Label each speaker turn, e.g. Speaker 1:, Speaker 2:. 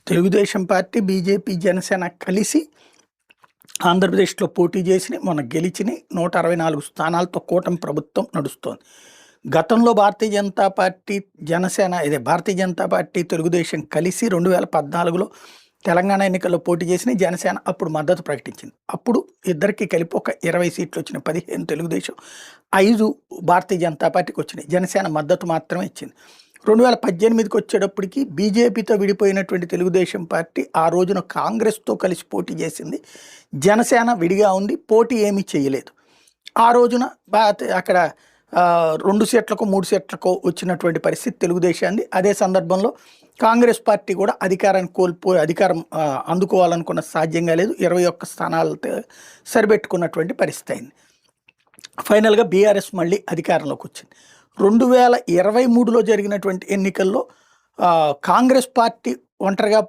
Speaker 1: Telugu Desam party, BJP, Janasena కలిసి ఆంధ్రప్రదేశ్లో పోటీ చేసి మొన్న గెలిచిన 164 స్థానాలతో కూటమి ప్రభుత్వం నడుస్తోంది. గతంలో భారతీయ జనతా పార్టీ, భారతీయ జనతా పార్టీ, తెలుగుదేశం కలిసి 2014లో తెలంగాణ ఎన్నికల్లో పోటీ చేసిన జనసేన అప్పుడు మద్దతు ప్రకటించింది. అప్పుడు ఇద్దరికి కలిపి ఒక 20 సీట్లు వచ్చినాయి. 15 తెలుగుదేశం, 5 భారతీయ జనతా పార్టీకి వచ్చినాయి. జనసేన మద్దతు మాత్రమే ఇచ్చింది. 2018కి వచ్చేటప్పటికి బీజేపీతో విడిపోయినటువంటి తెలుగుదేశం పార్టీ ఆ రోజున కాంగ్రెస్తో కలిసి పోటీ చేసింది. జనసేన విడిగా ఉంది, పోటీ ఏమీ చేయలేదు. ఆ రోజున అక్కడ 2 సీట్లకో 3 సీట్లకో వచ్చినటువంటి పరిస్థితి తెలుగుదేశాన్ని. అదే సందర్భంలో కాంగ్రెస్ పార్టీ కూడా అధికారాన్ని కోల్పోయి అధికారం అందుకోవాలనుకున్న సాధ్యంగా లేదు. 21 స్థానాలతో సరిపెట్టుకున్నటువంటి పరిస్థితి అయింది. ఫైనల్గా బీఆర్ఎస్ మళ్ళీ అధికారంలోకి వచ్చింది. 2023లో జరిగినటువంటి ఎన్నికల్లో కాంగ్రెస్ పార్టీ ఒంటరిగా